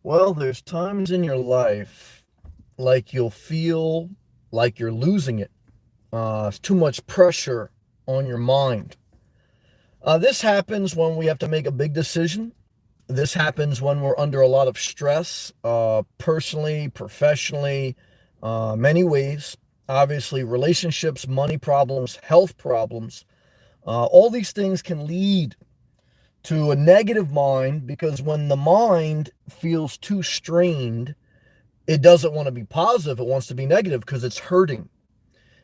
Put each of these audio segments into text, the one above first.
Well, there's times in your life like you'll feel like you're losing it. It's too much pressure on your mind. This happens when we have to make a big decision. This happens when we're under a lot of stress, personally, professionally, many ways. Obviously, relationships, money problems, health problems. All these things can lead to a negative mind because when the mind feels too strained, it doesn't want to be positive. It wants to be negative because it's hurting.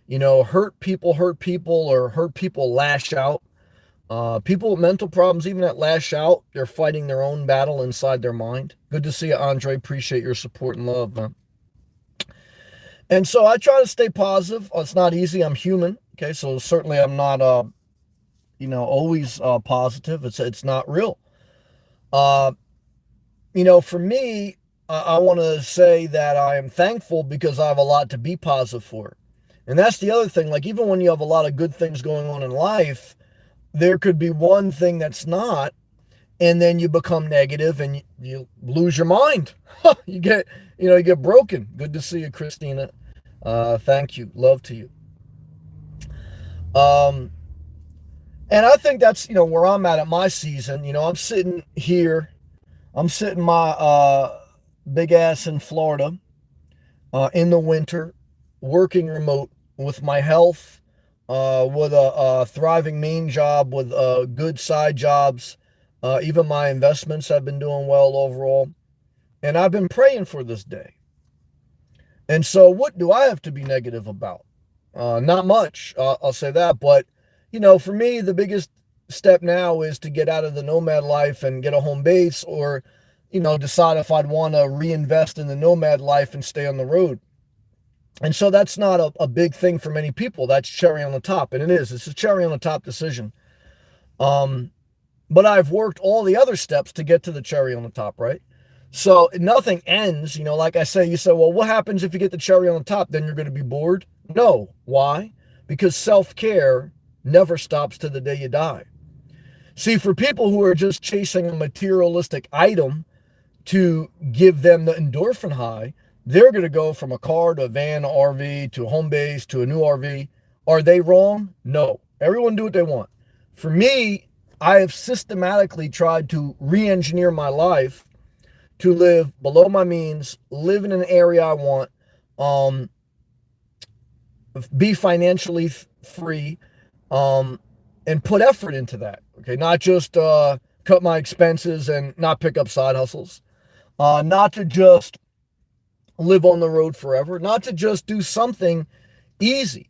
Hurt people, or hurt people lash out. People with mental problems, even that lash out, they're fighting their own battle inside their mind. Good to see you, Andre. Appreciate your support and love, man. And so I try to stay positive. It's not easy. I'm human. Okay. So certainly I'm not, always positive. It's not real. Uh, for me, I want to say that I am thankful because I have a lot to be positive for. And that's the other thing. Like, even when you have a lot of good things going on in life, there could be one thing that's not, and then you become negative and you lose your mind. You get broken. Good to see you, Christina. Thank you. Love to you. Um, and I think that's, where I'm at my season. I'm sitting here. I'm sitting my big ass in Florida in the winter, working remote with my health, with a thriving main job, with good side jobs. Even my investments have been doing well overall. And I've been praying for this day. And so, what do I have to be negative about? Not much, I'll say that. But, for me, the biggest step now is to get out of the nomad life and get a home base, or, decide if I'd want to reinvest in the nomad life and stay on the road. And so that's not a big thing for many people. That's cherry on the top. And it is. It's a cherry on the top decision. Um, but I've worked all the other steps to get to the cherry on the top, right? So nothing ends. Like I say, you say, well, what happens if you get the cherry on the top? Then you're going to be bored? No. Why? Because self care never stops to the day you die. See, for people who are just chasing a materialistic item to give them the endorphin high, they're going to go from a car to a van, to RV, to a home base, to a new RV. Are they wrong? No. Everyone do what they want. For me, I have systematically tried to re-engineer my life to live below my means, live in an area I want, um, be financially free, and put effort into that. Okay, not just cut my expenses and not pick up side hustles, not to just live on the road forever, not to just do something easy.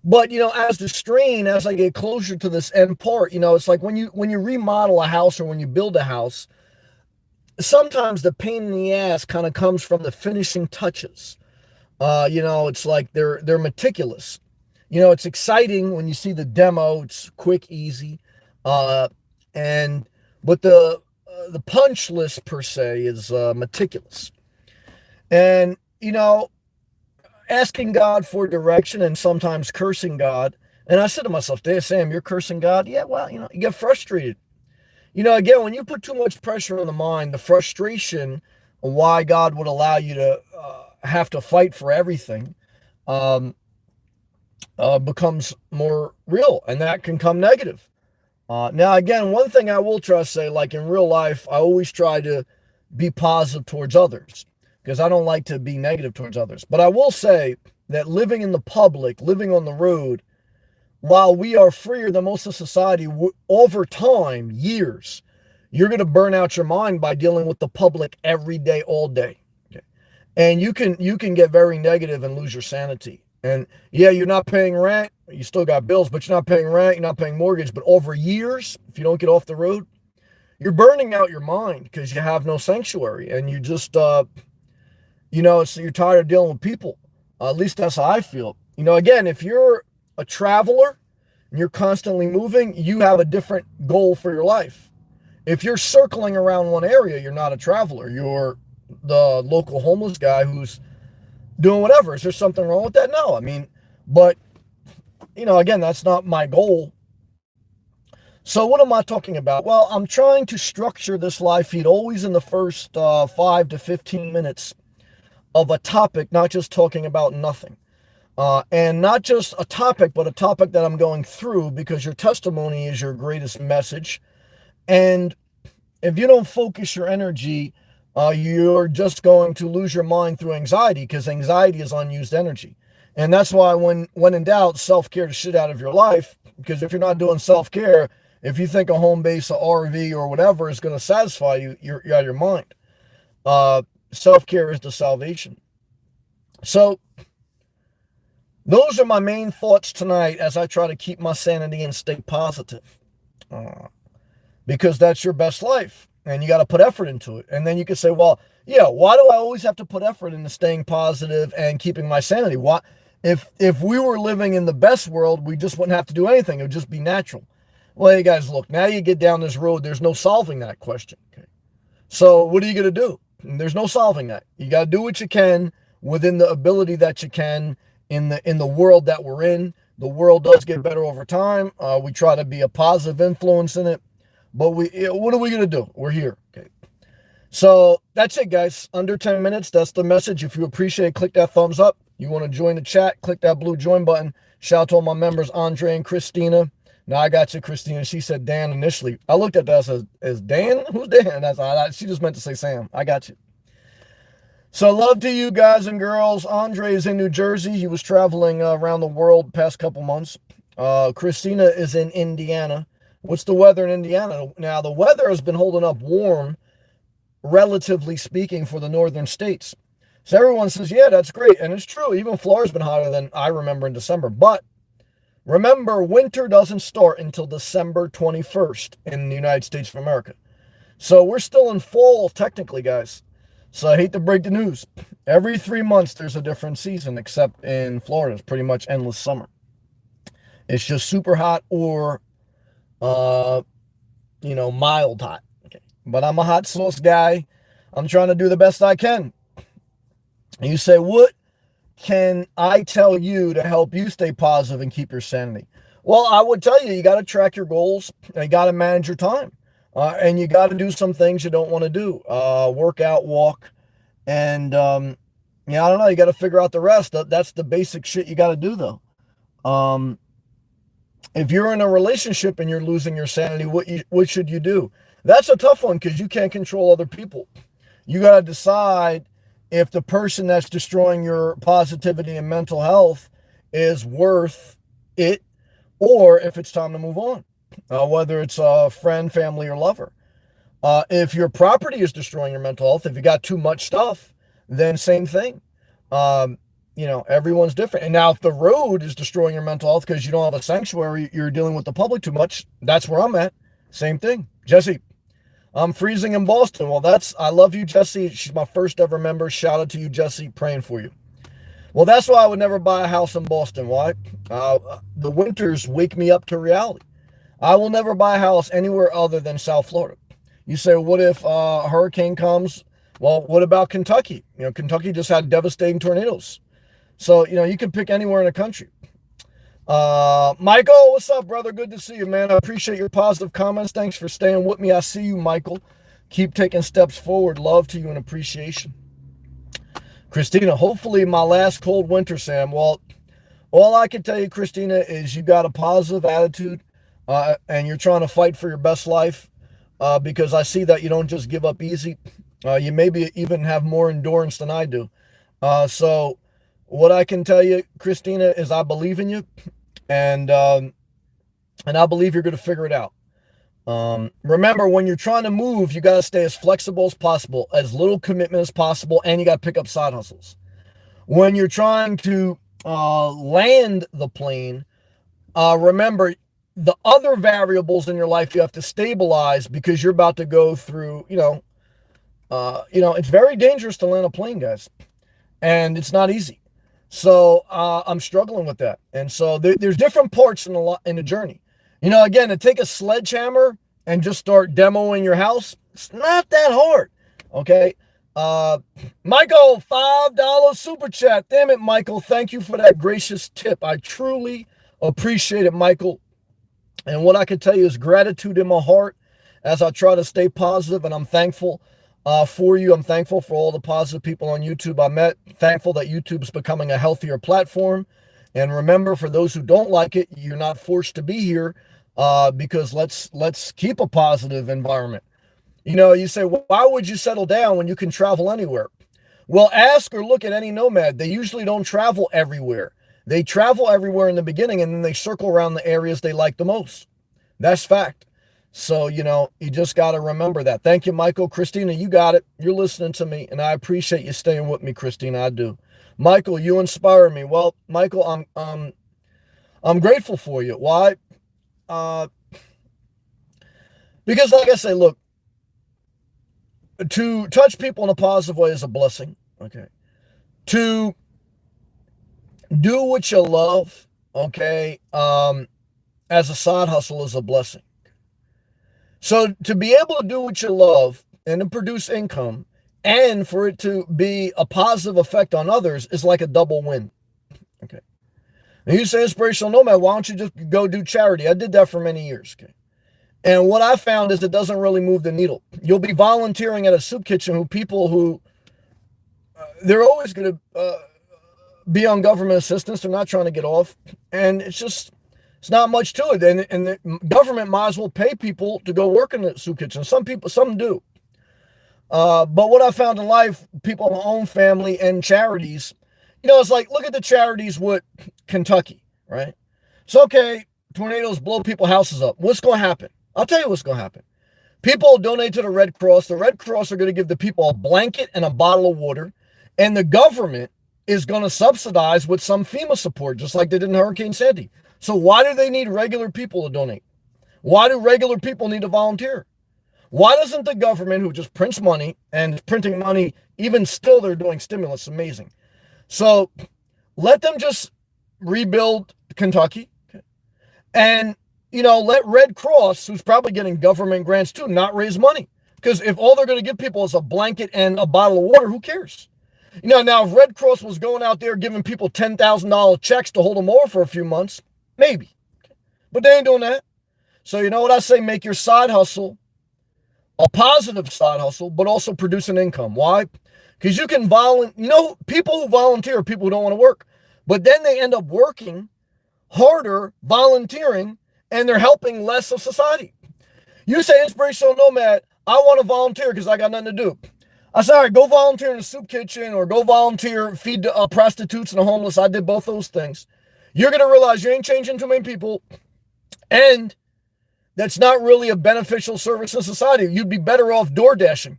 But as the strain, as I get closer to this end part, it's like when you remodel a house or when you build a house, sometimes the pain in the ass kind of comes from the finishing touches. It's like they're meticulous. It's exciting when you see the demo. It's quick, easy, uh, and but the punch list per se is meticulous. And asking God for direction and sometimes cursing God. And I said to myself, "Damn, Sam, you're cursing God." Yeah, well, you get frustrated. Again, when you put too much pressure on the mind, the frustration, why God would allow you to have to fight for everything, um, becomes more real, and that can come negative. Now, again, one thing I will try to say, like in real life, I always try to be positive towards others because I don't like to be negative towards others. But I will say that living in the public, living on the road, while we are freer than most of society, over time, years, you're going to burn out your mind by dealing with the public every day, all day. Okay. And you can get very negative and lose your sanity. And yeah, you're not paying rent, you still got bills, but you're not paying rent, you're not paying mortgage. But over years, if you don't get off the road, you're burning out your mind because you have no sanctuary, and you just so you're tired of dealing with people. At least that's how I feel. Again, if you're a traveler and you're constantly moving, you have a different goal for your life. If you're circling around one area, you're not a traveler. You're the local homeless guy who's doing whatever. Is there something wrong with that? No. I mean, but again, that's not my goal. So what am I talking about? Well, I'm trying to structure this live feed always in the first 5 to 15 minutes of a topic, not just talking about nothing. And not just a topic, but a topic that I'm going through, because your testimony is your greatest message. And if you don't focus your energy, you're just going to lose your mind through anxiety, because anxiety is unused energy. And that's why when in doubt, self-care the shit out of your life, because if you're not doing self-care, if you think a home base, a RV, or whatever is going to satisfy you, you're out of your mind. Self-care is the salvation. So those are my main thoughts tonight as I try to keep my sanity and stay positive. Because that's your best life, and you got to put effort into it. And then you can say, well, yeah, why do I always have to put effort into staying positive and keeping my sanity? Why, if we were living in the best world, we just wouldn't have to do anything. It would just be natural. Well, you guys, look, now you get down this road, there's no solving that question. Okay? So what are you going to do? There's no solving that. You got to do what you can within the ability that you can in the world that we're in. The world does get better over time. We try to be a positive influence in it. But what are we going to do? We're here. Okay. So that's it, guys. Under 10 minutes. That's the message. If you appreciate it, click that thumbs up. You want to join the chat, click that blue join button. Shout out to all my members, Andre and Christina. Now I got you, Christina. She said Dan initially. I looked at that as Dan? Who's Dan? She just meant to say Sam. I got you. So love to you guys and girls. Andre is in New Jersey. He was traveling around the world past couple months. Christina is in Indiana. What's the weather in Indiana? Now, the weather has been holding up warm, relatively speaking, for the northern states. So everyone says, yeah, that's great. And it's true. Even Florida's been hotter than I remember in December. But remember, winter doesn't start until December 21st in the United States of America. So we're still in fall, technically, guys. So I hate to break the news. Every 3 months, there's a different season, except in Florida. It's pretty much endless summer. It's just super hot or mild hot. Okay. But I'm a hot sauce guy. I'm trying to do the best I can. And you say, what can I tell you to help you stay positive and keep your sanity? Well, I would tell you got to track your goals. You got to manage your time. And you got to do some things you don't want to do. Work out, walk. And, I don't know. You got to figure out the rest. That's the basic shit you got to do, though. If you're in a relationship and you're losing your sanity, what should you do? That's a tough one, because you can't control other people. You got to decide if the person that's destroying your positivity and mental health is worth it, or if it's time to move on, whether it's a friend, family, or lover. If your property is destroying your mental health, if you got too much stuff, then same thing. Everyone's different. And now if the road is destroying your mental health because you don't have a sanctuary, you're dealing with the public too much, that's where I'm at. Same thing. Jesse, I'm freezing in Boston. Well, I love you, Jesse. She's my first ever member. Shout out to you, Jesse. Praying for you. Well, that's why I would never buy a house in Boston. Why? The winters wake me up to reality. I will never buy a house anywhere other than South Florida. You say, what if a hurricane comes? Well, what about Kentucky? Kentucky just had devastating tornadoes. So, you can pick anywhere in the country. Michael, what's up, brother? Good to see you, man. I appreciate your positive comments. Thanks for staying with me. I see you, Michael. Keep taking steps forward. Love to you and appreciation. Christina, hopefully my last cold winter, Sam. Well, all I can tell you, Christina, is you got a positive attitude, and you're trying to fight for your best life, because I see that you don't just give up easy. You maybe even have more endurance than I do. So what I can tell you, Christina, is I believe in you, and I believe you're going to figure it out. Remember, when you're trying to move, you got to stay as flexible as possible, as little commitment as possible, and you got to pick up side hustles. When you're trying to land the plane, remember the other variables in your life you have to stabilize, because you're about to go through, it's very dangerous to land a plane, guys, and it's not easy. So I'm struggling with that. And so there's different parts in the journey. Again, to take a sledgehammer and just start demoing your house, it's not that hard. Okay. Michael, $5 super chat. Damn it, Michael. Thank you for that gracious tip. I truly appreciate it, Michael. And what I can tell you is gratitude in my heart as I try to stay positive, and I'm thankful for you. I'm thankful for all the positive people on YouTube I met. Thankful that YouTube is becoming a healthier platform. And remember, for those who don't like it, you're not forced to be here, because let's keep a positive environment. You say, well, why would you settle down when you can travel anywhere? Well, ask or look at any nomad. They usually don't travel everywhere. They travel everywhere in the beginning, and then they circle around the areas they like the most. That's fact. So, you just got to remember that. Thank you, Michael. Christina, you got it. You're listening to me, and I appreciate you staying with me, Christina. I do. Michael, you inspire me. Well, Michael, I'm grateful for you. Why? Uh, because, like I say, look, to touch people in a positive way is a blessing. Okay. To do what you love, okay, as a side hustle is a blessing. So to be able to do what you love and to produce income and for it to be a positive effect on others is like a double win. Okay. And you say, inspirational nomad, why don't you just go do charity? I did that for many years. Okay. And what I found is it doesn't really move the needle. You'll be volunteering at a soup kitchen who they're always going to be on government assistance. They're not trying to get off. And it's not much to it. And the government might as well pay people to go work in the soup kitchen. Some do. But what I found in life, people in my own family and charities, it's like, look at the charities with Kentucky, right? It's okay. Tornadoes blow people's houses up. What's going to happen? I'll tell you what's going to happen. People donate to the Red Cross. The Red Cross are going to give the people a blanket and a bottle of water. And the government is going to subsidize with some FEMA support, just like they did in Hurricane Sandy. So why do they need regular people to donate? Why do regular people need to volunteer? Why doesn't the government, who just prints money and printing money, even still they're doing stimulus, amazing. So let them just rebuild Kentucky. And, let Red Cross, who's probably getting government grants too, not raise money. Because if all they're going to give people is a blanket and a bottle of water, who cares? Now if Red Cross was going out there giving people $10,000 checks to hold them over for a few months, maybe. But they ain't doing that. So you know what I say? Make your side hustle a positive side hustle, but also produce an income. Why? Because you can people who volunteer are people who don't want to work. But then they end up working harder, volunteering, and they're helping less of society. You say, inspirational nomad, I want to volunteer because I got nothing to do. I said, all right, go volunteer in a soup kitchen or go volunteer, feed prostitutes and the homeless. I did both those things. You're going to realize you ain't changing too many people. And that's not really a beneficial service in society. You'd be better off door dashing.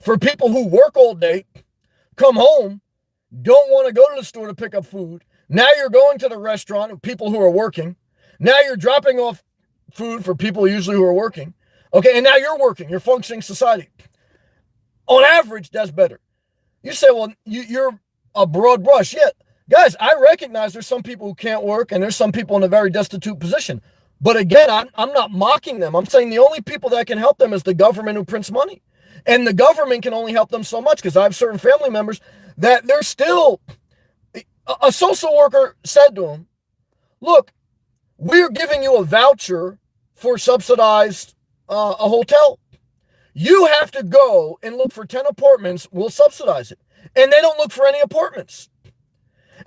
For people who work all day, come home, don't want to go to the store to pick up food. Now you're going to the restaurant, people who are working. Now you're dropping off food for people usually who are working. Okay, and now you're working. You're functioning society. On average, that's better. You say, well, you're a broad brush. Yeah, guys, I recognize there's some people who can't work and there's some people in a very destitute position. But again, I'm not mocking them. I'm saying the only people that can help them is the government who prints money. And the government can only help them so much because I have certain family members that they're still, a social worker said to them, look, we're giving you a voucher for subsidized a hotel. You have to go and look for 10 apartments. We'll subsidize it. And they don't look for any apartments.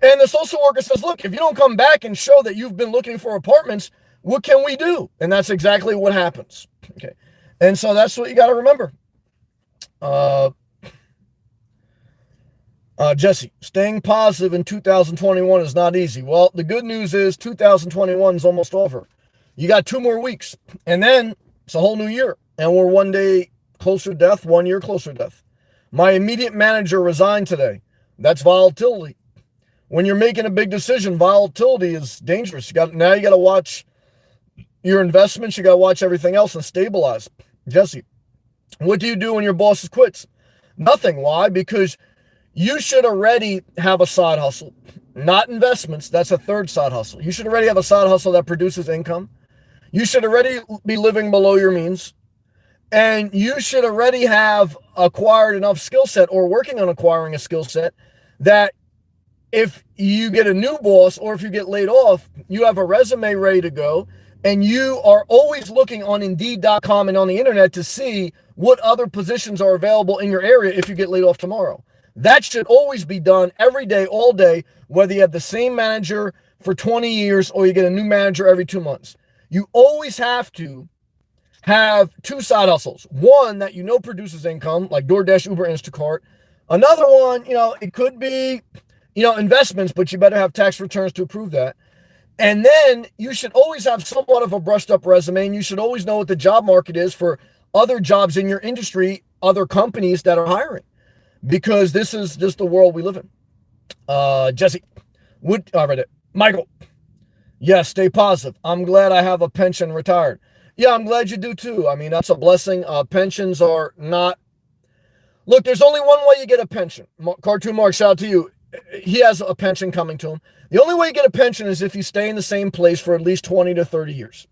And the social worker says, look, if you don't come back and show that you've been looking for apartments, what can we do? And that's exactly what happens. Okay. And so that's what you got to remember. Jesse, staying positive in 2021 is not easy. Well, the good news is 2021 is almost over. You got 2 more weeks, and then it's a whole new year. And we're 1 day closer to death, 1 year closer to death. My immediate manager resigned today. That's volatility. When you're making a big decision, volatility is dangerous. Now you got to watch your investments. You got to watch everything else and stabilize. Jesse, what do you do when your boss quits? Nothing. Why? Because you should already have a side hustle, not investments. That's a third side hustle. You should already have a side hustle that produces income. You should already be living below your means. And you should already have acquired enough skill set or working on acquiring a skill set that if you get a new boss or if you get laid off, you have a resume ready to go and you are always looking on Indeed.com and on the internet to see what other positions are available in your area if you get laid off tomorrow. That should always be done every day, all day, whether you have the same manager for 20 years or you get a new manager every 2 months. You always have to have two side hustles. One that produces income, like DoorDash, Uber, Instacart. Another one, it could be, investments, but you better have tax returns to prove that. And then you should always have somewhat of a brushed up resume, and you should always know what the job market is for other jobs in your industry, other companies that are hiring, because this is just the world we live in. Jesse, I read it. Michael, yes, stay positive. I'm glad I have a pension retired. Yeah, I'm glad you do too. I mean, that's a blessing. Pensions are not. Look, there's only one way you get a pension. Cartoon Mark, shout out to you. He has a pension coming to him. The only way you get a pension is if you stay in the same place for at least 20 to 30 years.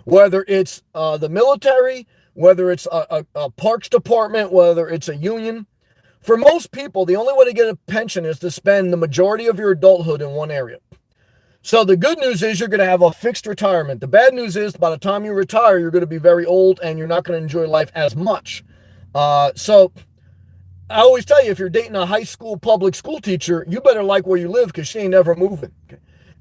Whether it's the military, whether it's a parks department, whether it's a union. For most people, the only way to get a pension is to spend the majority of your adulthood in one area. So the good news is you're going to have a fixed retirement. The bad news is by the time you retire, you're going to be very old and you're not going to enjoy life as much. So I always tell you, if you're dating a high school public school teacher, you better like where you live because she ain't never moving.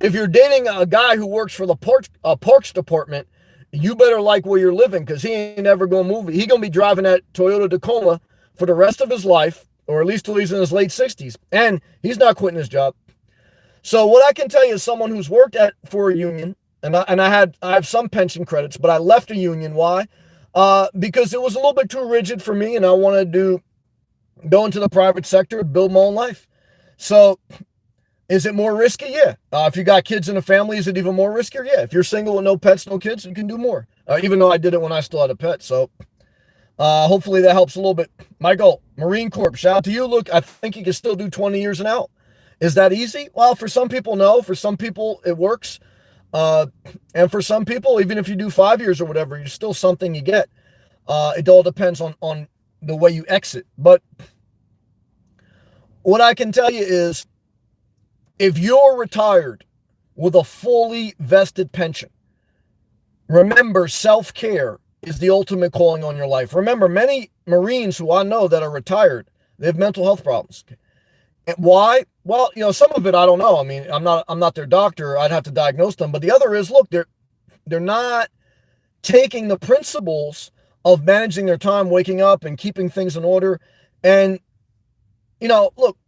If you're dating a guy who works for the parks department, you better like where you're living because he ain't never going to move. He's going to be driving that Toyota Tacoma for the rest of his life, or at least till he's in his late 60s. And he's not quitting his job. So what I can tell you is someone who's worked for a union, and I have some pension credits, but I left a union. Why? Because it was a little bit too rigid for me, and I wanted to go into the private sector, build my own life. So is it more risky? Yeah. If you got kids in a family, is it even more riskier? Yeah. If you're single with no pets, no kids, you can do more. Even though I did it when I still had a pet. So hopefully that helps a little bit. Michael, Marine Corps, shout out to you. Look, I think you can still do 20 years and out. Is that easy? Well, for some people, no. For some people, it works. And for some people, even if you do 5 years or whatever, you're still something you get. It all depends on the way you exit. But what I can tell you is, if you're retired with a fully vested pension, remember self-care is the ultimate calling on your life. Remember, many Marines who I know that are retired, they have mental health problems. And why? Well, some of it I don't know. I mean, I'm not their doctor. I'd have to diagnose them. But the other is, look, they're not taking the principles of managing their time, waking up and keeping things in order. And, look,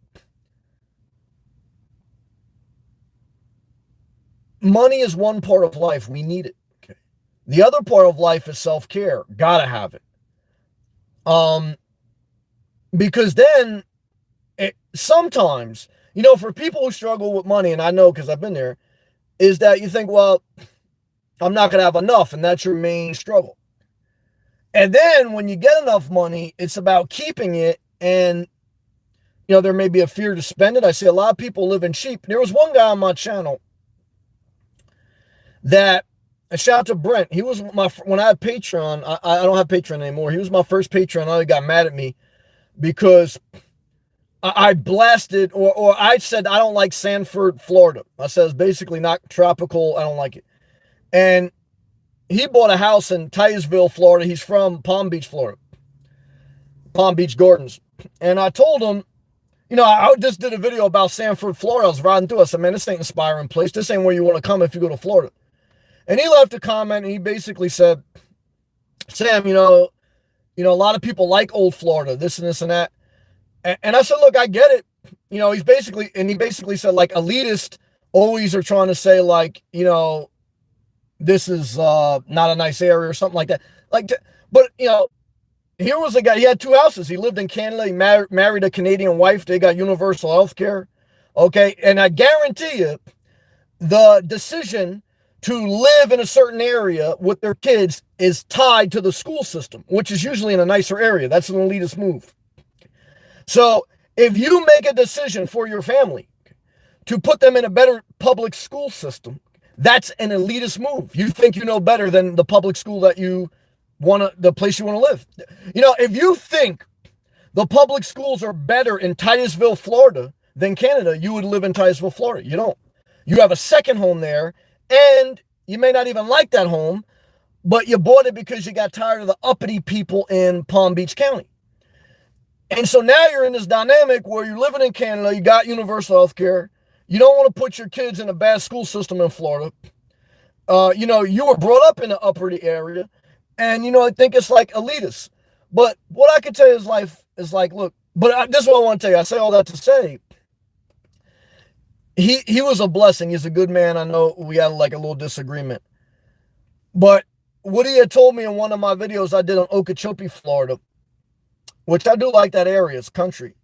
money is one part of life. We need it. Okay. The other part of life is self-care. Gotta have it. Because then sometimes, for people who struggle with money, and I know because I've been there, is that you think, well, I'm not going to have enough, and that's your main struggle. And then when you get enough money, it's about keeping it, and, there may be a fear to spend it. I see a lot of people living cheap. There was one guy on my channel that, a shout out to Brent. He was when I had Patreon, I don't have Patreon anymore. He was my first Patreon. I got mad at me because I blasted, or I said I don't like Sanford, Florida. I said it's basically not tropical. I don't like it. And he bought a house in Titusville, Florida. He's from Palm Beach, Florida. Palm Beach Gardens. And I told him, I just did a video about Sanford, Florida. I was riding through. I said, man, this ain't an inspiring place. This ain't where you want to come if you go to Florida. And he left a comment, and he basically said, Sam, a lot of people like old Florida, this and this and that. And I said, look, I get it. He basically said, like, elitists always are trying to say, like, this is not a nice area or something like that. But here was a guy, he had two houses. He lived in Canada. He married a Canadian wife. They got universal health care. Okay. And I guarantee you, the decision to live in a certain area with their kids is tied to the school system, which is usually in a nicer area. That's an elitist move. So if you make a decision for your family to put them in a better public school system, that's an elitist move. You think you know better than the public school that the place you want to live. If you think the public schools are better in Titusville, Florida than Canada, you would live in Titusville, Florida. You don't. You have a second home there, and You may not even like that home, but you bought it because you got tired of the uppity people in Palm Beach County. And so now you're in this dynamic where you're living in Canada, you got universal health care, you don't want to put your kids in a bad school system in Florida. You were brought up in the uppity area, and I think it's like elitist. But what I can tell you is life is like, look, this is what I want to tell you. I say all that to say, he was a blessing. He's a good man. I know we had like a little disagreement, but what he had told me in one of my videos I did on Okeechobee, Florida, which I do like that area, it's country.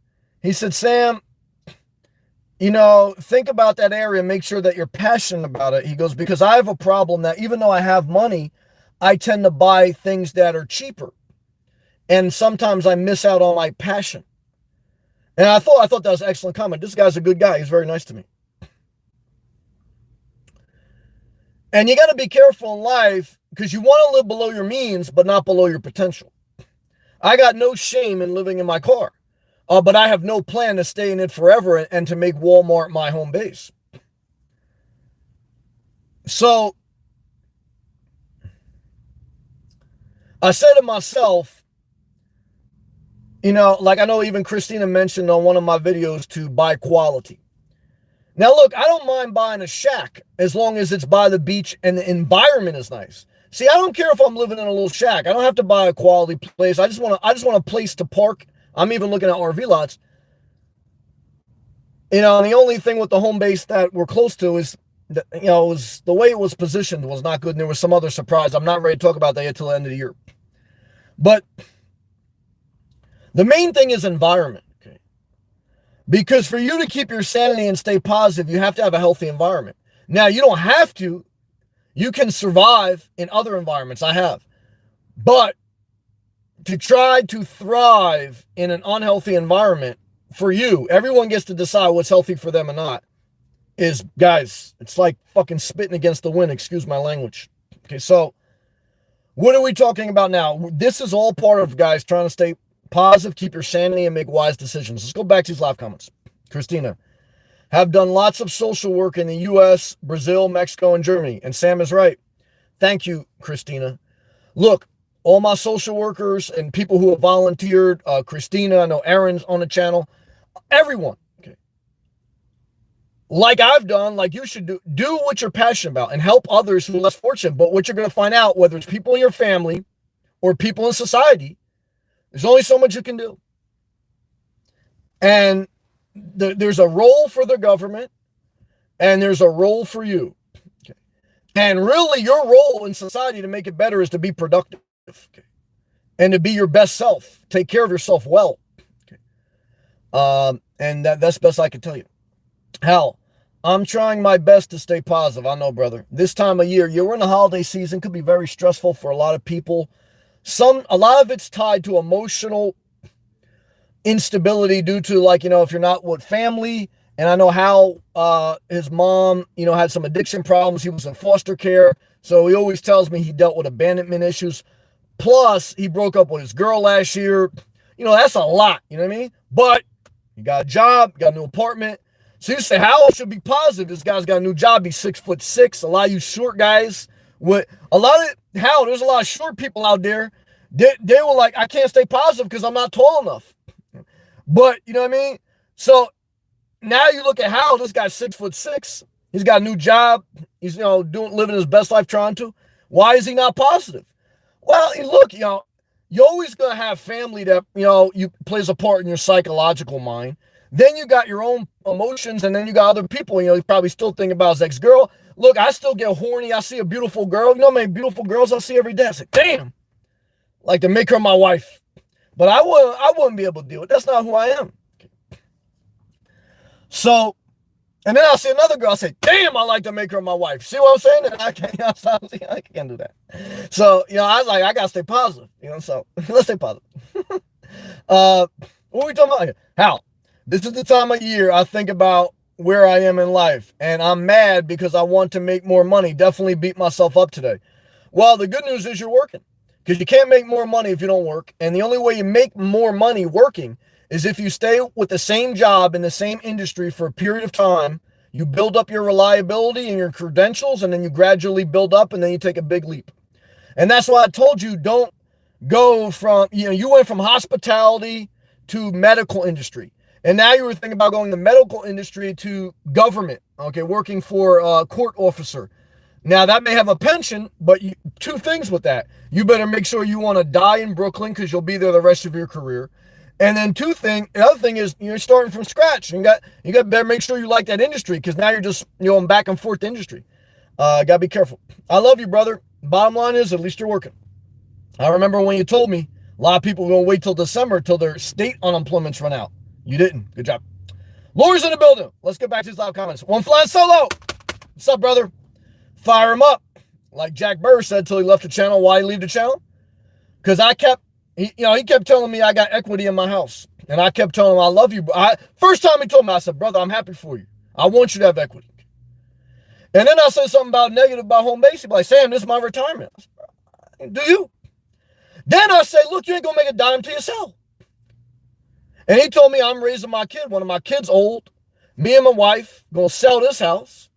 He said, Sam, think about that area, make sure that you're passionate about it. He goes, because I have a problem that even though I have money, I tend to buy things that are cheaper. And sometimes I miss out on my passion. And I thought that was an excellent comment. This guy's a good guy. He's very nice to me. And you got to be careful in life because you want to live below your means, but not below your potential. I got no shame in living in my car, but I have no plan to stay in it forever and to make Walmart my home base. So I said to myself, like I know even Christina mentioned on one of my videos to buy quality. Now, look, I don't mind buying a shack as long as it's by the beach and the environment is nice. See, I don't care if I'm living in a little shack. I don't have to buy a quality place. I just want a place to park. I'm even looking at RV lots. And the only thing with the home base that we're close to is, was the way it was positioned was not good. And there was some other surprise. I'm not ready to talk about that yet till the end of the year. But the main thing is environment. Because for you to keep your sanity and stay positive, you have to have a healthy environment. Now, you don't have to. You can survive in other environments. I have. But to try to thrive in an unhealthy environment, for you, everyone gets to decide what's healthy for them or not, guys, it's like fucking spitting against the wind. Excuse my language. Okay, so what are we talking about now? This is all part of, guys, trying to stay positive, keep your sanity, and make wise decisions. Let's go back to these live comments. Christina, have done lots of social work in the U.S., Brazil, Mexico, and Germany. And Sam is right. Thank you, Christina. Look, all my social workers and people who have volunteered, Christina, I know Aaron's on the channel, everyone, okay, like I've done, like you should do what you're passionate about and help others who are less fortunate. But what you're going to find out, whether it's people in your family or people in society, there's only so much you can do. And there's a role for the government and there's a role for you. Okay. And really your role in society to make it better is to be productive, okay, and to be your best self. Take care of yourself well. Okay. And that's the best I can tell you. Hal, I'm trying my best to stay positive. I know, brother. This time of year, you're in the holiday season, could be very stressful for a lot of people. A lot of it's tied to emotional instability due to, like, if you're not with family. And I know how his mom, had some addiction problems. He was in foster care. So he always tells me he dealt with abandonment issues. Plus, he broke up with his girl last year. That's a lot, you know what I mean? But he got a job, got a new apartment. So you say, Howell should be positive. This guy's got a new job. He's 6'6". A lot of you short guys, there's a lot of short people out there. They were like, I can't stay positive because I'm not tall enough. But, you know what I mean? So now you look at Howell, this guy's 6'6". He's got a new job. He's, living his best life trying to. Why is he not positive? Well, look, you're always going to have family that, you plays a part in your psychological mind. Then you got your own emotions, and then you got other people, you probably still think about his ex-girl. Look, I still get horny. I see a beautiful girl. You know how many beautiful girls I see every day? I say, damn, like to make her my wife. But I wouldn't be able to do it. That's not who I am. So, and then I'll see another girl, I say, damn, I like to make her my wife. See what I'm saying? And I can't do that. So, I was like, I got to stay positive, so let's stay positive. What are we talking about here? How? This is the time of year I think about where I am in life, and I'm mad because I want to make more money. Definitely beat myself up today. Well, the good news is you're working, because you can't make more money if you don't work. And the only way you make more money working is if you stay with the same job in the same industry for a period of time You build up your reliability and your credentials, and then you gradually build up, and then you take a big leap. And that's why I told you, don't go from, you went from hospitality to medical industry. And now you were thinking about going to medical industry to government, okay, working for a court officer. Now, that may have a pension, but two things with that. You better make sure you want to die in Brooklyn because you'll be there the rest of your career. And then the other thing is you're starting from scratch. You got better make sure you like that industry because now you're just, back and forth industry. Got to be careful. I love you, brother. Bottom line is, at least you're working. I remember when you told me a lot of people are going to wait till December till their state unemployments run out. You didn't. Good job. Lori's in the building. Let's get back to his live comments. One flying solo. What's up, brother? Fire him up. Like Jack Burr said till he left the channel. Why he leave the channel? Because he kept telling me I got equity in my house. And I kept telling him I love you. First time he told me, I said, brother, I'm happy for you. I want you to have equity. And then I said something about negative about home base. He'd be like, Sam, this is my retirement. I said, do you? Then I say, look, you ain't going to make a dime till you sell. And he told me I'm raising my kid. One of my kids old. Me and my wife going to sell this house.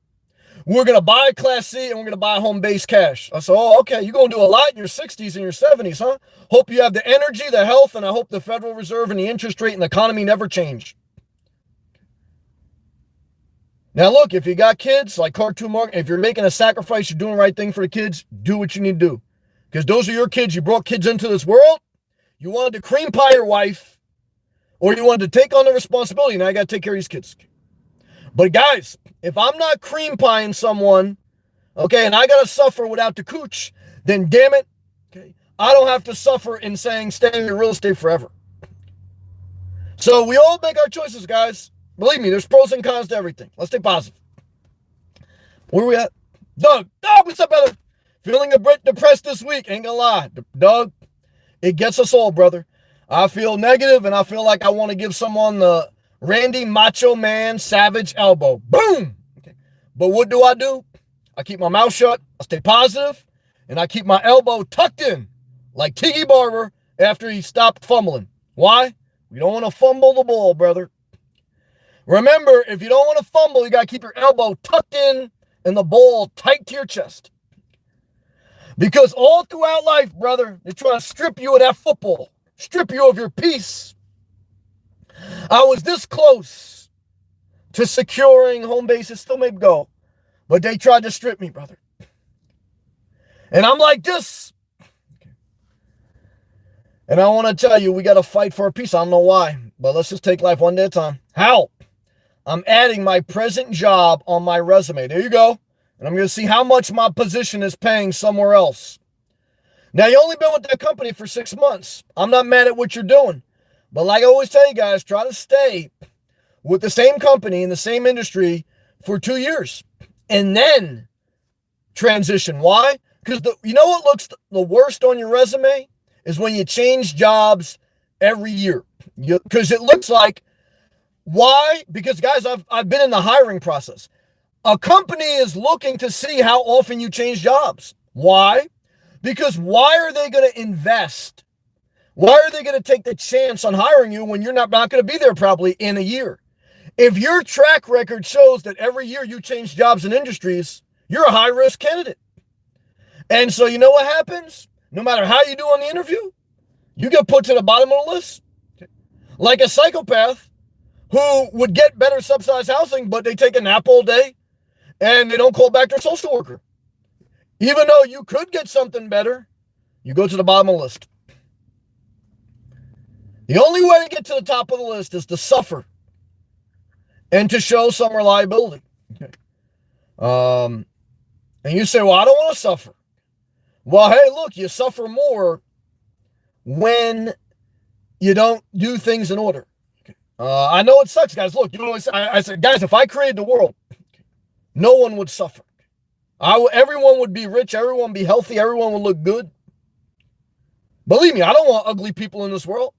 We're going to buy a Class C and we're going to buy a home base cash. I said, oh, okay. You're going to do a lot in your 60s and your 70s, huh? Hope you have the energy, the health, and I hope the Federal Reserve and the interest rate and the economy never change. Now, look, if you got kids, like Cartoon Mark, if you're making a sacrifice, you're doing the right thing for the kids, do what you need to do. Because those are your kids. You brought kids into this world. You wanted to cream pie your wife, or you wanted to take on the responsibility. Now you got to take care of these kids. But guys, if I'm not cream pieing someone, okay, and I got to suffer without the cooch, then damn it, okay, I don't have to suffer in saying stay in your real estate forever. So we all make our choices, guys. Believe me, there's pros and cons to everything. Let's stay positive. Where are we at? Doug, what's up, brother? Feeling a bit depressed this week. Ain't gonna lie. Doug, it gets us all, brother. I feel negative, and I feel like I want to give someone the Randy Macho Man Savage elbow. Boom! Okay. But what do? I keep my mouth shut. I stay positive, and I keep my elbow tucked in, like Tiki Barber after he stopped fumbling. Why? We don't want to fumble the ball, brother. Remember, if you don't want to fumble, you got to keep your elbow tucked in and the ball tight to your chest. Because all throughout life, brother, they're trying to strip you of that football, strip you of your peace. I was this close to securing home bases, still may go, but they tried to strip me, brother. And I'm like this. And I want to tell you, we got to fight for our peace. I don't know why, but let's just take life one day at a time. How? I'm adding my present job on my resume. There you go. And I'm going to see how much my position is paying somewhere else. Now, you only been with that company for 6 months. I'm not mad at what you're doing. But like I always tell you guys, try to stay with the same company in the same industry for 2 years. And then transition. Why? Because you know what looks the worst on your resume? Is when you change jobs every year. Because it looks like, why? Because, guys, I've been in the hiring process. A company is looking to see how often you change jobs. Why? Because why are they going to invest? Why are they going to take the chance on hiring you when you're not going to be there probably in a year? If your track record shows that every year you change jobs and industries, you're a high-risk candidate. And so you know what happens? No matter how you do on the interview, you get put to the bottom of the list. Like a psychopath who would get better subsidized housing, but they take a nap all day and they don't call back their social worker. Even though you could get something better, you go to the bottom of the list. The only way to get to the top of the list is to suffer and to show some reliability. Okay. And you say, well, I don't want to suffer. Well, hey, look, you suffer more when you don't do things in order. I know it sucks, guys. Look, I said, guys, if I created the world, no one would suffer. Everyone would be rich. Everyone would be healthy. Everyone would look good. Believe me, I don't want ugly people in this world.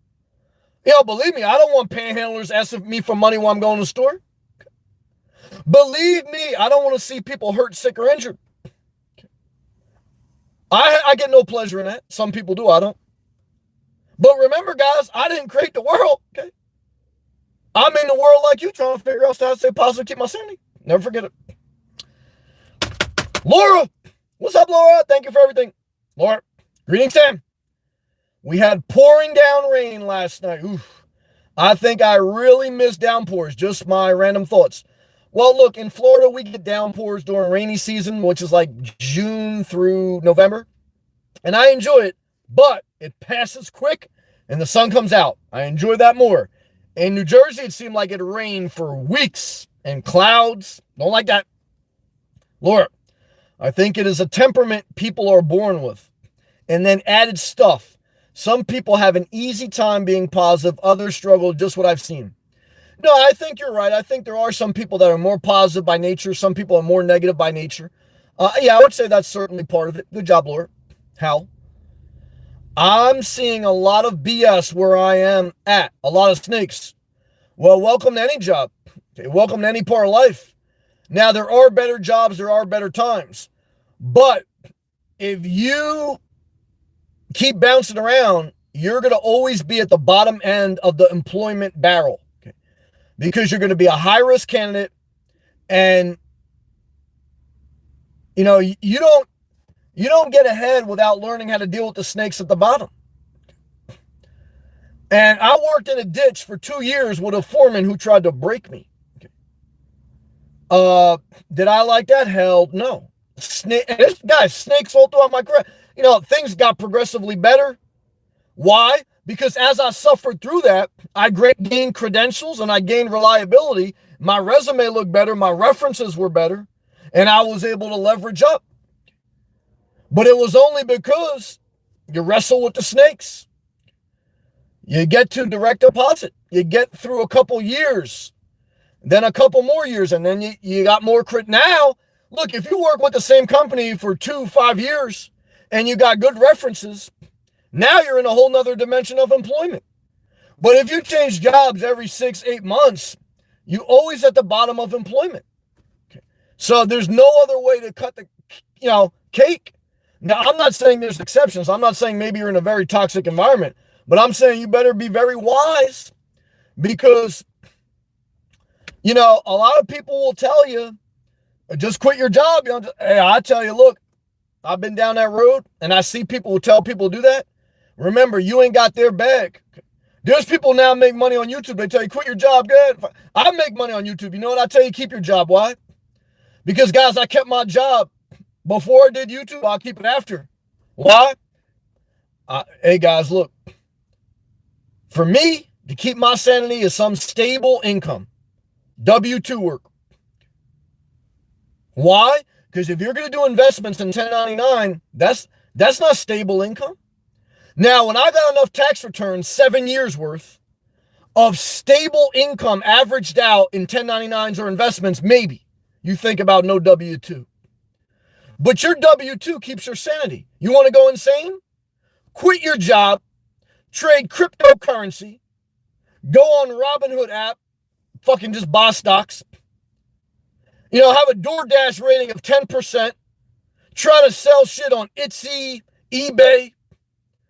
Believe me, I don't want panhandlers asking me for money while I'm going to the store. Believe me, I don't want to see people hurt, sick, or injured. I get no pleasure in that. Some people do, I don't. But remember, guys, I didn't create the world, okay? I'm in the world like you, trying to figure out how to stay positive, keep my sanity. Never forget it. Laura! What's up, Laura? Thank you for everything. Laura, greetings, Sam. We had pouring down rain last night. Oof. I think I really missed downpours. Just my random thoughts. Well, look, in Florida, we get downpours during rainy season, which is like June through November. And I enjoy it, but it passes quick and the sun comes out. I enjoy that more. In New Jersey, it seemed like it rained for weeks and clouds. Don't like that. Laura, I think it is a temperament people are born with. And then added stuff. Some people have an easy time being positive. Others struggle, just what I've seen. No, I think you're right. I think there are some people that are more positive by nature. Some people are more negative by nature. Yeah, I would say that's certainly part of it. Good job, Laura. Hal. I'm seeing a lot of BS where I am at. A lot of snakes. Well, welcome to any job. Okay, welcome to any part of life. Now, there are better jobs. There are better times. But if you keep bouncing around, you're going to always be at the bottom end of the employment barrel. Okay? Because you're going to be a high-risk candidate. And, you know, you don't get ahead without learning how to deal with the snakes at the bottom. And I worked in a ditch for 2 years with a foreman who tried to break me. Did I like that? Hell no. Guys, snakes all throughout my career. You know, things got progressively better. Why? Because as I suffered through that, I gained credentials and I gained reliability. My resume looked better. My references were better. And I was able to leverage up. But it was only because you wrestle with the snakes. You get to direct deposit. You get through a couple years, then a couple more years, and then you got more crit. Now, look, if you work with the same company for 2-5 years and you got good references, now you're in a whole nother dimension of employment. But if you change jobs every 6-8 months, you always at the bottom of employment. Okay. So there's no other way to cut the, cake. Now, I'm not saying there's exceptions. I'm not saying maybe you're in a very toxic environment, but I'm saying you better be very wise because, a lot of people will tell you, just quit your job. Hey, I tell you, look, I've been down that road and I see people who tell people to do that. Remember, you ain't got their bag. There's people now make money on YouTube. They tell you, quit your job. Good. I make money on YouTube. You know what I tell you? Keep your job. Why? Because, guys, I kept my job before I did YouTube. I'll keep it after. Why? Hey, guys, look. For me, to keep my sanity is some stable income. W-2 work. Why? Because if you're going to do investments in 1099, that's not stable income. Now, when I got enough tax returns, 7 years worth of stable income averaged out in 1099s or investments, maybe you think about no W-2. But your W-2 keeps your sanity. You want to go insane? Quit your job, trade cryptocurrency, go on Robinhood app, fucking just buy stocks. Have a DoorDash rating of 10%, try to sell shit on Etsy, eBay,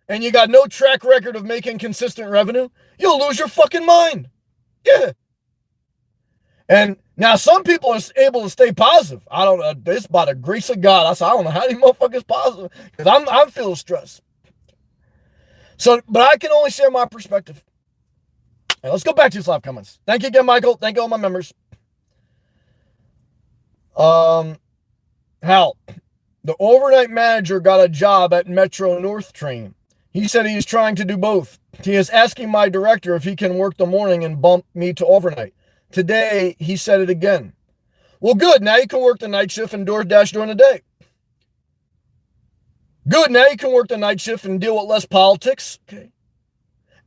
and you got no track record of making consistent revenue, you'll lose your fucking mind. Yeah. And now some people are able to stay positive. I don't know. This by the grace of God. I don't know how these motherfuckers positive because I'm feeling stressed. So, but I can only share my perspective. Right, let's go back to these live comments. Thank you again, Michael. Thank you all my members. Hal, the overnight manager got a job at Metro North train. He said he is trying to do both. He is asking my director if he can work the morning and bump me to overnight. Today, he said it again. Well, good. Now you can work the night shift and DoorDash during the day. Good. Now you can work the night shift and deal with less politics. Okay.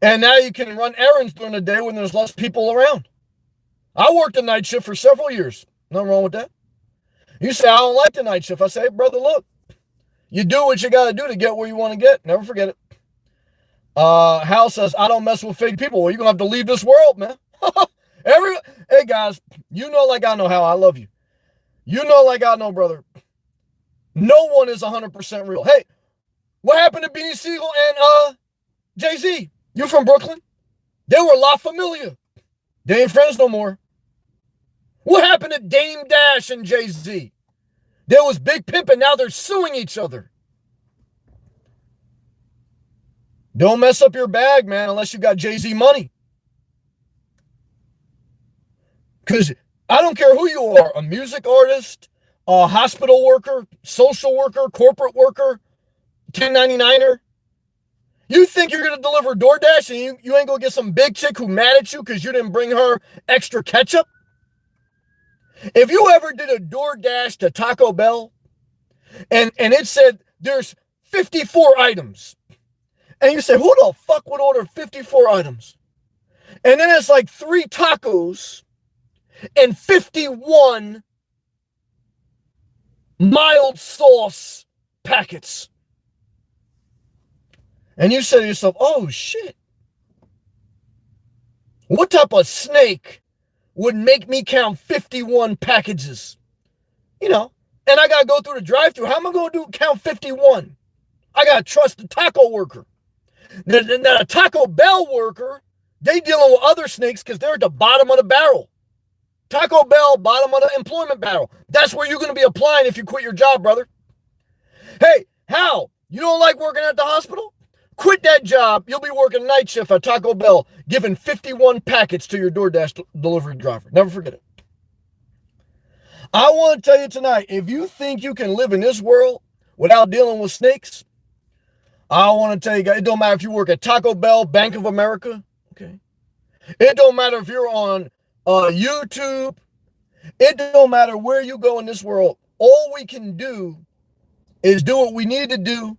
And now you can run errands during the day when there's less people around. I worked the night shift for several years. Nothing wrong with that. You say, I don't like the night shift. I say, hey, brother, look. You do what you got to do to get where you want to get. Never forget it. Hal says, I don't mess with fake people. Well, you're going to have to leave this world, man. Hey, guys, you know like I know how I love you. You know like I know, brother. No one is 100% real. Hey, what happened to Beanie Siegel and Jay-Z? You from Brooklyn? They were La Familia. They ain't friends no more. What happened to Dame Dash and Jay-Z? There was big pimping. Now they're suing each other. Don't mess up your bag, man, unless you got Jay-Z money. Because I don't care who you are, a music artist, a hospital worker, social worker, corporate worker, 1099er. You think you're going to deliver DoorDash and you ain't going to get some big chick who mad at you because you didn't bring her extra ketchup? If you ever did a DoorDash to Taco Bell and it said there's 54 items, and you say, who the fuck would order 54 items? And then it's like 3 tacos and 51 mild sauce packets. And you say to yourself, oh shit. What type of snake would make me count 51 packages? You know, and I got to go through the drive-thru. How am I going to count 51? I got to trust the taco worker. Now, a Taco Bell worker, they dealing with other snakes because they're at the bottom of the barrel. Taco Bell, bottom of the employment barrel. That's where you're going to be applying if you quit your job, brother. Hey, Hal, you don't like working at the hospital? Quit that job. You'll be working night shift at Taco Bell, giving 51 packets to your DoorDash delivery driver. Never forget it. I want to tell you tonight, if you think you can live in this world without dealing with snakes, I want to tell you guys, it don't matter if you work at Taco Bell, Bank of America, okay? It don't matter if you're on YouTube. It don't matter where you go in this world. All we can do is do what we need to do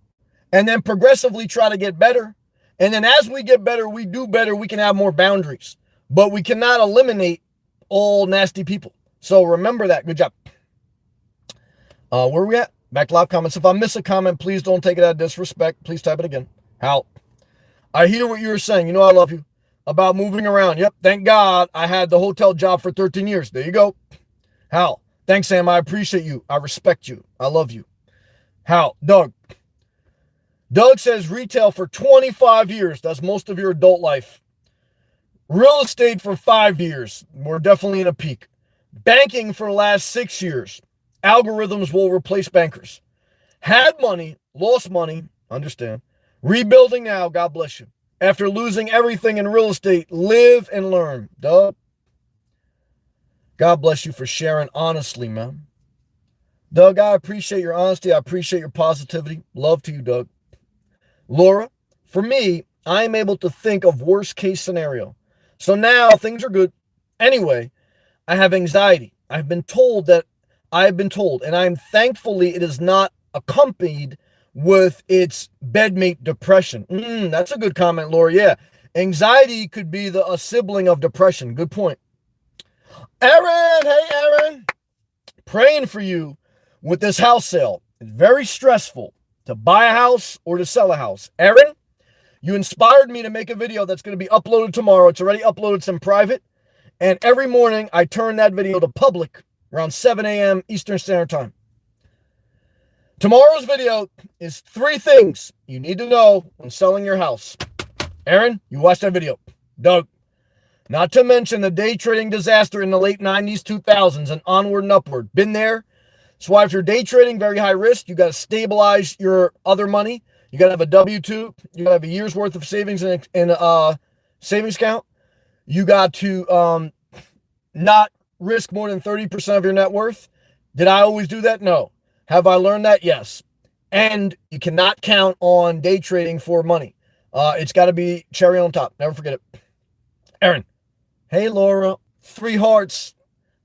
and then progressively try to get better. And then as we get better, we do better, we can have more boundaries. But we cannot eliminate all nasty people. So remember that. Good job. Where are we at? Back to live comments. If I miss a comment, please don't take it out of disrespect. Please type it again. Hal, I hear what you were saying. You know I love you. About moving around. Yep, thank God I had the hotel job for 13 years. There you go. Hal, thanks, Sam. I appreciate you. I respect you. I love you. Hal, Doug. Doug says retail for 25 years. That's most of your adult life. Real estate for 5 years. We're definitely in a peak. Banking for the last 6 years. Algorithms will replace bankers. Had money, lost money, understand. Rebuilding now, God bless you. After losing everything in real estate, live and learn. Doug, God bless you for sharing honestly, man. Doug, I appreciate your honesty. I appreciate your positivity. Love to you, Doug. Laura, for me, I am able to think of worst case scenario. So now things are good. Anyway, I have anxiety. I've been told, and I'm thankfully it is not accompanied with its bedmate depression. That's a good comment, Laura. Yeah. Anxiety could be a sibling of depression. Good point. Aaron, hey, Aaron. Praying for you with this house sale. It's very stressful to buy a house or to sell a house. Aaron, you inspired me to make a video that's going to be uploaded tomorrow. It's already uploaded. It's in private. And every morning I turn that video to public around 7 a.m. Eastern Standard Time. Tomorrow's video is 3 things you need to know when selling your house. Aaron, you watched that video. Doug, not to mention the day trading disaster in the late 90s, 2000s, and onward and upward. Been there. That's why if you're day trading, very high risk, you got to stabilize your other money. You got to have a W-2. You got to have a year's worth of savings in a savings account. You got to not risk more than 30% of your net worth. Did I always do that? No. Have I learned that? Yes. And you cannot count on day trading for money. It's got to be cherry on top. Never forget it. Aaron. Hey, Laura. 3 hearts.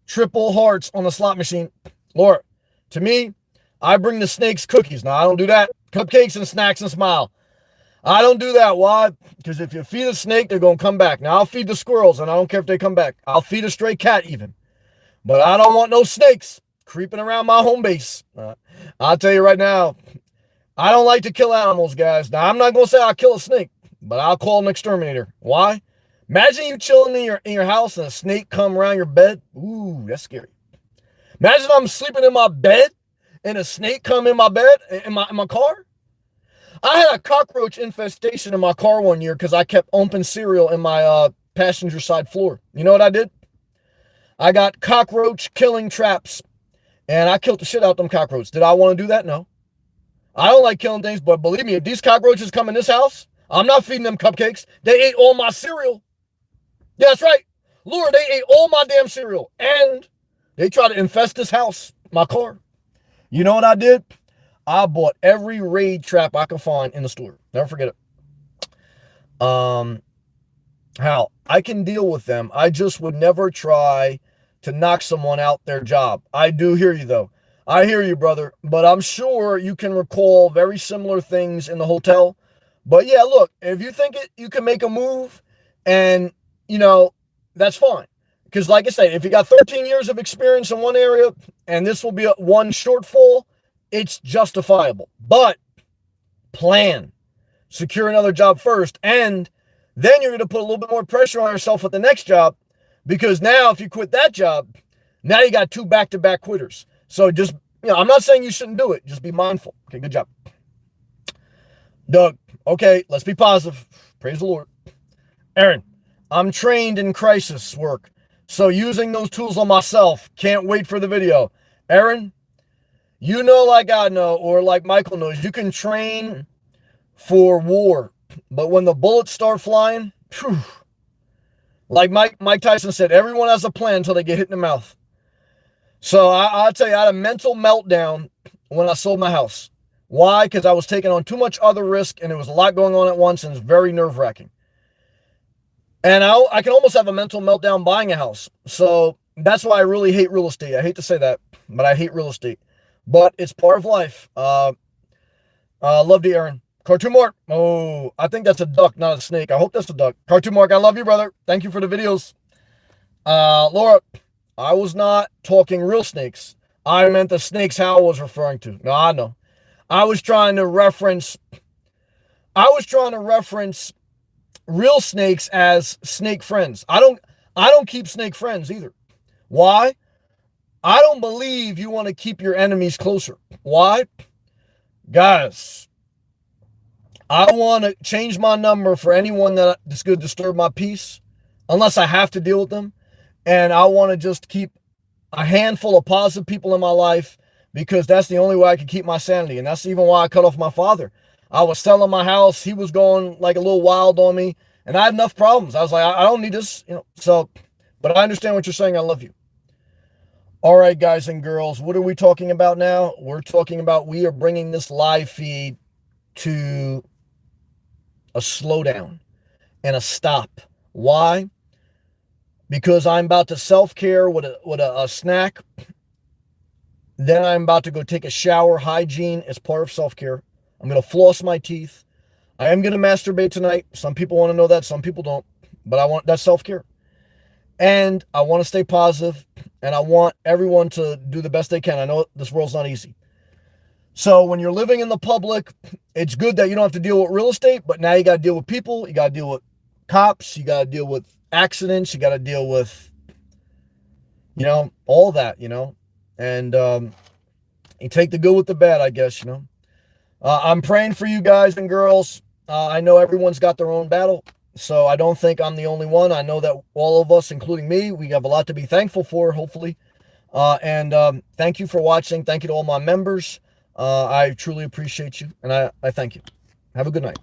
Triple hearts on the slot machine. Laura, to me, I bring the snakes cookies. Now, I don't do that. Cupcakes and snacks and smile. I don't do that. Why? Because if you feed a snake, they're going to come back. Now, I'll feed the squirrels, and I don't care if they come back. I'll feed a stray cat even. But I don't want no snakes creeping around my home base. I'll tell you right now, I don't like to kill animals, guys. Now, I'm not going to say I'll kill a snake, but I'll call an exterminator. Why? Imagine you chilling in your house and a snake come around your bed. Ooh, that's scary. Imagine I'm sleeping in my bed and a snake come in my bed, in my car. I had a cockroach infestation in my car one year because I kept open cereal in my passenger side floor. You know what I did? I got cockroach killing traps, and I killed the shit out of them cockroaches. Did I want to do that? No. I don't like killing things, but believe me, if these cockroaches come in this house, I'm not feeding them cupcakes. They ate all my cereal. Yeah, that's right. Lord, they ate all my damn cereal. And they tried to infest this house, my car. You know what I did? I bought every raid trap I could find in the store. Never forget it. How I can deal with them. I just would never try to knock someone out their job. I do hear you, though. I hear you, brother. But I'm sure you can recall very similar things in the hotel. But yeah, look, if you think you can make a move and, that's fine. Because like I said, if you got 13 years of experience in one area and this will be one shortfall, it's justifiable. But plan. Secure another job first, and then you're going to put a little bit more pressure on yourself with the next job, because now if you quit that job, now you got 2 back-to-back quitters. So just, I'm not saying you shouldn't do it. Just be mindful. Okay, good job. Doug, okay, let's be positive. Praise the Lord. Aaron, I'm trained in crisis work, so using those tools on myself. Can't wait for the video. Aaron, you know like I know, or like Michael knows, you can train for war, but when the bullets start flying, whew, like Mike Tyson said, everyone has a plan until they get hit in the mouth. So I'll tell you, I had a mental meltdown when I sold my house. Why? Because I was taking on too much other risk, and there was a lot going on at once, and it's very nerve-wracking. And I can almost have a mental meltdown buying a house. So that's why I really hate real estate. I hate to say that, but I hate real estate. But it's part of life. Love you, Aaron. Cartoon Mark. Oh, I think that's a duck, not a snake. I hope that's a duck. Cartoon Mark, I love you, brother. Thank you for the videos. Laura, I was not talking real snakes. I meant the snakes Hal was referring to. No, I know. I was trying to reference real snakes as snake friends. I don't keep snake friends either. Why? I don't believe you want to keep your enemies closer. Why? Guys, I want to change my number for anyone that's going to disturb my peace, unless I have to deal with them. And I want to just keep a handful of positive people in my life, because that's the only way I can keep my sanity. And that's even why I cut off my father. I was selling my house. He was going like a little wild on me, and I had enough problems. I was like, I don't need this, So, but I understand what you're saying. I love you. All right, guys and girls, what are we talking about now? We're talking about we are bringing this live feed to a slowdown and a stop. Why? Because I'm about to self-care with a snack. Then I'm about to go take a shower. Hygiene is part of self-care. I'm going to floss my teeth. I am going to masturbate tonight. Some people want to know that. Some people don't. But that's self-care. And I want to stay positive. And I want everyone to do the best they can. I know this world's not easy. So when you're living in the public, it's good that you don't have to deal with real estate. But now you got to deal with people. You got to deal with cops. You got to deal with accidents. You got to deal with, all that, And you take the good with the bad, I guess, I'm praying for you guys and girls. I know everyone's got their own battle, so I don't think I'm the only one. I know that all of us, including me, we have a lot to be thankful for, hopefully. And thank you for watching. Thank you to all my members. I truly appreciate you, and I thank you. Have a good night.